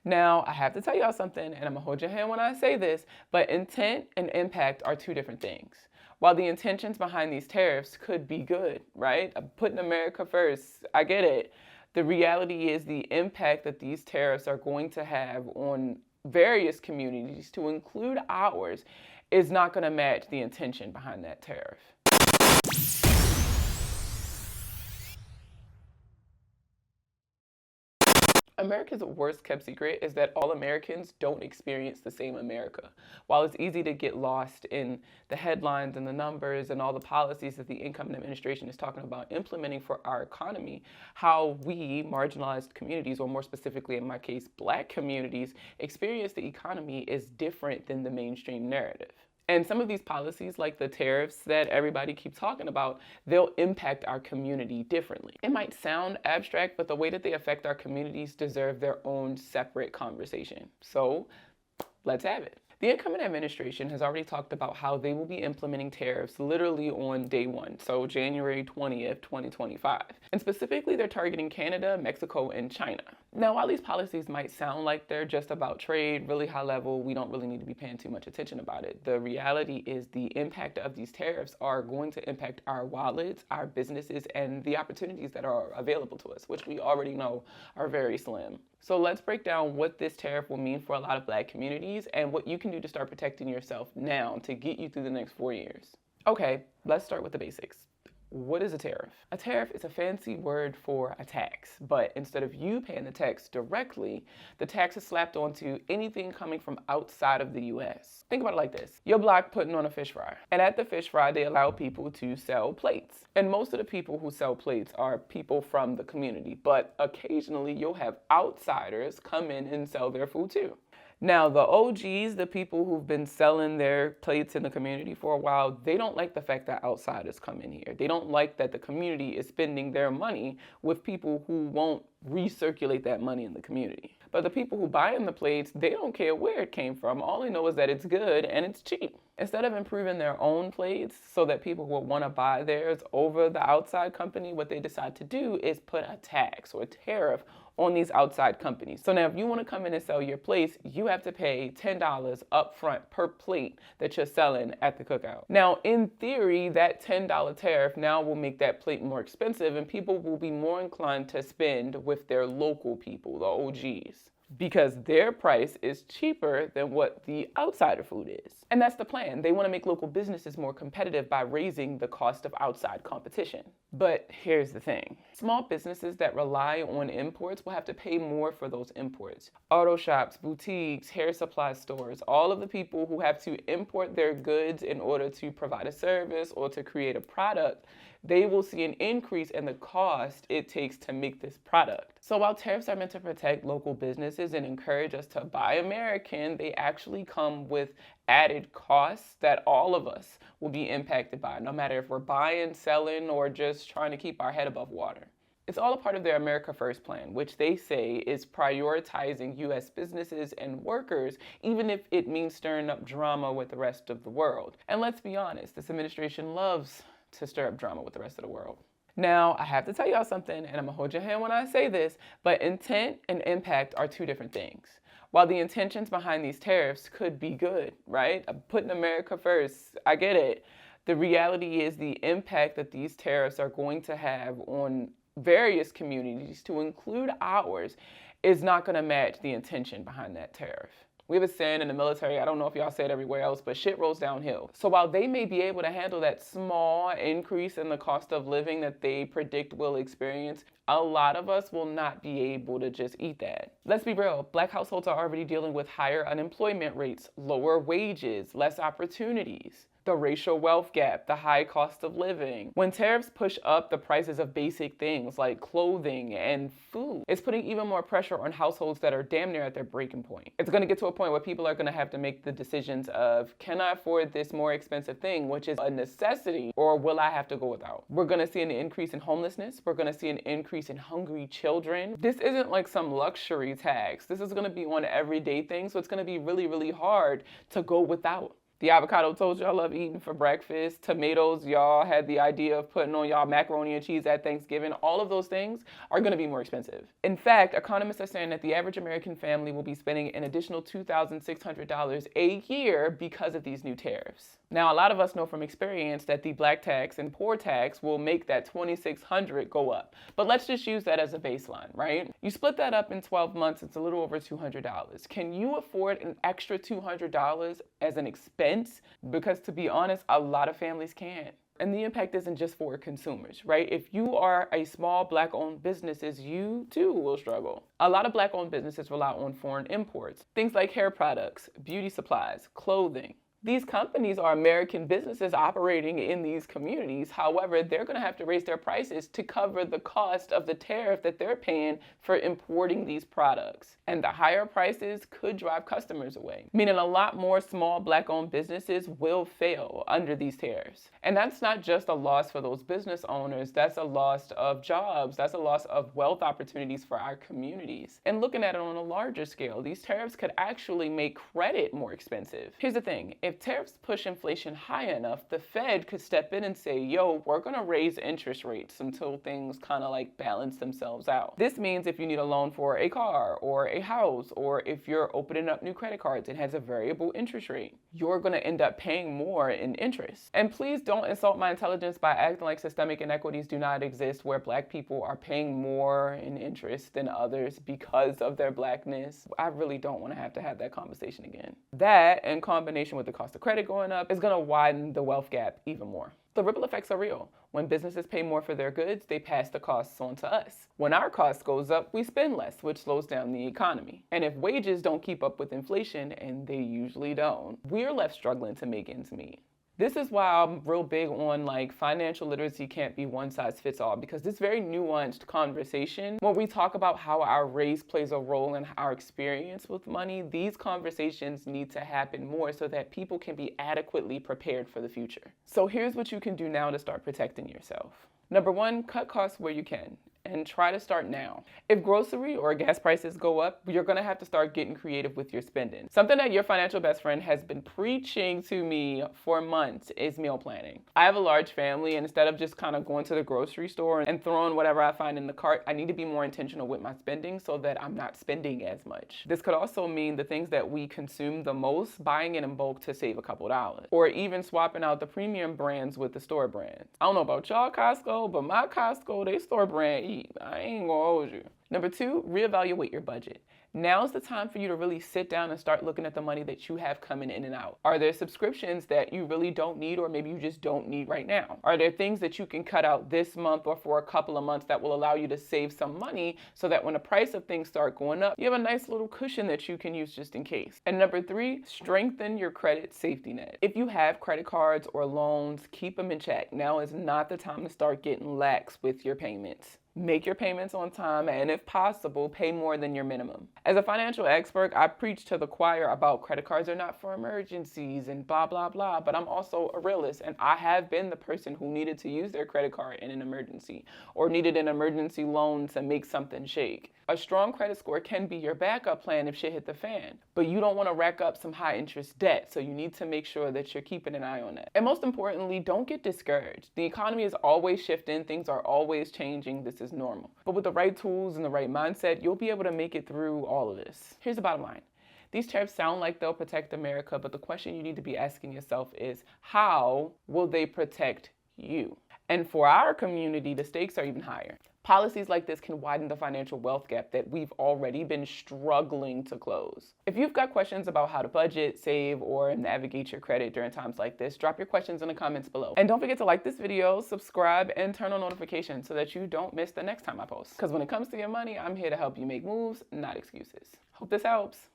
Now, I have to tell y'all something, and I'm gonna hold your hand when I say this, but intent and impact are two different things. While the intentions behind these tariffs could be good, right? Putting America first, I get it. The reality is the impact that these tariffs are going to have on various communities, to include ours, is not gonna match the intention behind that tariff. America's worst kept secret is that all Americans don't experience the same America. While it's easy to get lost in the headlines and the numbers and all the policies that the incoming administration is talking about implementing for our economy, how we, marginalized communities, or more specifically in my case, Black communities, experience the economy is different than the mainstream narrative. And some of these policies, like the tariffs that everybody keeps talking about, they'll impact our community differently. It might sound abstract, but the way that they affect our communities deserve their own separate conversation. So let's have it. The incoming administration has already talked about how they will be implementing tariffs literally on day one, so January 20th, 2025. And specifically, they're targeting Canada, Mexico, and China. Now, while these policies might sound like they're just about trade, really high level, we don't really need to be paying too much attention about it. The reality is the impact of these tariffs are going to impact our wallets, our businesses, and the opportunities that are available to us, which we already know are very slim. So let's break down what this tariff will mean for a lot of Black communities and what you can do to start protecting yourself now to get you through the next 4 years. Okay, let's start with the basics. What is a tariff? A tariff is a fancy word for a tax, but instead of you paying the tax directly, the tax is slapped onto anything coming from outside of the US. Think about it like this. Your block putting on a fish fry, and at the fish fry, they allow people to sell plates. And most of the people who sell plates are people from the community, but occasionally you'll have outsiders come in and sell their food too. Now, the OGs, the people who've been selling their plates in the community for a while, they don't like the fact that outsiders come in here. They don't like that the community is spending their money with people who won't recirculate that money in the community. But the people who buy in the plates, they don't care where it came from. All they know is that it's good and it's cheap. Instead of improving their own plates so that people will want to buy theirs over the outside company, what they decide to do is put a tax or a tariff on these outside companies. So now if you want to come in and sell your plates, you have to pay $10 up front per plate that you're selling at the cookout. Now, in theory, that $10 tariff now will make that plate more expensive, and people will be more inclined to spend with their local people, the OGs, because their price is cheaper than what the outsider food is. And that's the plan. They want to make local businesses more competitive by raising the cost of outside competition. But here's the thing. Small businesses that rely on imports will have to pay more for those imports. Auto shops, boutiques, hair supply stores, all of the people who have to import their goods in order to provide a service or to create a product, they will see an increase in the cost it takes to make this product. So while tariffs are meant to protect local businesses and encourage us to buy American, they actually come with added costs that all of us will be impacted by, no matter if we're buying, selling, or just trying to keep our head above water. It's all a part of their America First plan, which they say is prioritizing U.S. businesses and workers, even if it means stirring up drama with the rest of the world. And let's be honest, this administration loves to stir up drama with the rest of the world. Now, I have to tell y'all something, and I'm gonna hold your hand when I say this, but intent and impact are two different things. While the intentions behind these tariffs could be good, right? Putting America first, I get it. The reality is the impact that these tariffs are going to have on various communities, to include ours, is not gonna match the intention behind that tariff. We have a saying in the military, I don't know if y'all say it everywhere else, but shit rolls downhill. So while they may be able to handle that small increase in the cost of living that they predict we'll experience, a lot of us will not be able to just eat that. Let's be real, Black households are already dealing with higher unemployment rates, lower wages, less opportunities, the racial wealth gap, the high cost of living. When tariffs push up the prices of basic things like clothing and food, it's putting even more pressure on households that are damn near at their breaking point. It's gonna get to a point where people are gonna have to make the decisions of, can I afford this more expensive thing, which is a necessity, or will I have to go without? We're gonna see an increase in homelessness. We're gonna see an increase in hungry children. This isn't like some luxury tax. This is gonna be on everyday things, so it's gonna be really, really hard to go without. The avocado toast y'all love eating for breakfast, tomatoes y'all had the idea of putting on y'all macaroni and cheese at Thanksgiving, all of those things are going to be more expensive. In fact, economists are saying that the average American family will be spending an additional $2,600 a year because of these new tariffs. Now, a lot of us know from experience that the black tax and poor tax will make that $2,600 go up. But let's just use that as a baseline, right? You split that up in 12 months, it's a little over $200. Can you afford an extra $200 as an expense? Because to be honest, a lot of families can't. And the impact isn't just for consumers, right? If you are a small black-owned businesses, you too will struggle. A lot of black-owned businesses rely on foreign imports, things like hair products, beauty supplies, clothing. These companies are American businesses operating in these communities. However, they're going to have to raise their prices to cover the cost of the tariff that they're paying for importing these products. And the higher prices could drive customers away, meaning a lot more small black-owned businesses will fail under these tariffs. And that's not just a loss for those business owners, that's a loss of jobs, that's a loss of wealth opportunities for our communities. And looking at it on a larger scale, these tariffs could actually make credit more expensive. Here's the thing, if tariffs push inflation high enough, the Fed could step in and say, yo, we're gonna raise interest rates until things kind of like balance themselves out. This means if you need a loan for a car or a house, or if you're opening up new credit cards, it has a variable interest rate, you're gonna end up paying more in interest. And please don't insult my intelligence by acting like systemic inequities do not exist where black people are paying more in interest than others because of their blackness. I really don't want to have that conversation again. That, in combination with the cost of credit going up, is going to widen the wealth gap even more. The ripple effects are real. When businesses pay more for their goods, they pass the costs on to us. When our cost goes up, we spend less, which slows down the economy. And if wages don't keep up with inflation, and they usually don't, we're left struggling to make ends meet. This is why I'm real big on like financial literacy can't be one size fits all, because this very nuanced conversation, when we talk about how our race plays a role in our experience with money, these conversations need to happen more so that people can be adequately prepared for the future. So here's what you can do now to start protecting yourself. Number one, cut costs where you can. And try to start now. If grocery or gas prices go up, you're gonna have to start getting creative with your spending. Something that your financial best friend has been preaching to me for months is meal planning. I have a large family, and instead of just kind of going to the grocery store and throwing whatever I find in the cart, I need to be more intentional with my spending so that I'm not spending as much. This could also mean the things that we consume the most, buying it in bulk to save a couple dollars, or even swapping out the premium brands with the store brands. I don't know about y'all Costco, but my Costco, they store brand I ain't gonna hold you. Number two, reevaluate your budget. Now's the time for you to really sit down and start looking at the money that you have coming in and out. Are there subscriptions that you really don't need, or maybe you just don't need right now? Are there things that you can cut out this month or for a couple of months that will allow you to save some money so that when the price of things start going up, you have a nice little cushion that you can use just in case? And number three, strengthen your credit safety net. If you have credit cards or loans, keep them in check. Now is not the time to start getting lax with your payments. Make your payments on time, and if possible, pay more than your minimum. As a financial expert, I preach to the choir about credit cards are not for emergencies and blah, blah, blah, but I'm also a realist, and I have been the person who needed to use their credit card in an emergency or needed an emergency loan to make something shake. A strong credit score can be your backup plan if shit hit the fan, but you don't want to rack up some high interest debt, so you need to make sure that you're keeping an eye on that. And most importantly, don't get discouraged. The economy is always shifting, things are always changing, this is normal. But with the right tools and the right mindset, you'll be able to make it through all of this. Here's the bottom line. These tariffs sound like they'll protect America, but the question you need to be asking yourself is, how will they protect you? And for our community, the stakes are even higher. Policies like this can widen the financial wealth gap that we've already been struggling to close. If you've got questions about how to budget, save, or navigate your credit during times like this, drop your questions in the comments below. And don't forget to like this video, subscribe, and turn on notifications so that you don't miss the next time I post. Because when it comes to your money, I'm here to help you make moves, not excuses. Hope this helps.